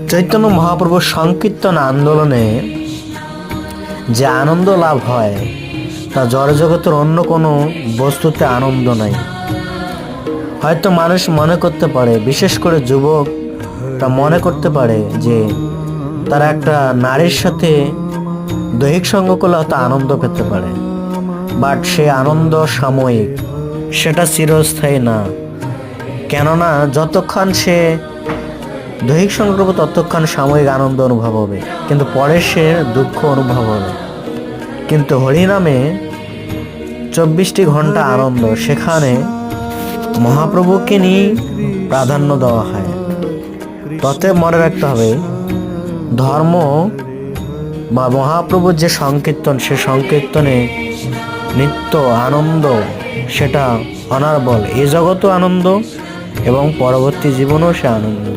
চৈতন্য মহাপ্রভুর সংকীর্তন আন্দোলনে যে আনন্দ লাভ হয় তা জড়জগতের অন্য কোনো বস্তুতে আনন্দ নাই। হয়তো মানুষ মনে করতে পারে, বিশেষ করে যুবকরা মনে করতে পারে যে তারা একটা নারীর সাথে দৈহিক সঙ্গ করলে হয়তো আনন্দ পেতে পারে, বাট সে আনন্দ সাময়িক, সেটা চিরস্থায়ী না। কেননা যতক্ষণ সে দৈহিক সঙ্গ করবে ততক্ষণ সাময়িক আনন্দ অনুভব হবে, কিন্তু পরে সে দুঃখ অনুভব হবে। কিন্তু হরিনামে 24টি ঘন্টা আনন্দ, সেখানে মহাপ্রভুকে নিয়ে প্রাধান্য দেওয়া হয়। ততএব মনে রাখতে হবে, ধর্ম বা মহাপ্রভুর যে সংকীর্তন, সে সংকীর্তনে নিত্য আনন্দ, সেটা অনার্বল, এ জগতও আনন্দ এবং পরবর্তী জীবনেও সে আনন্দ।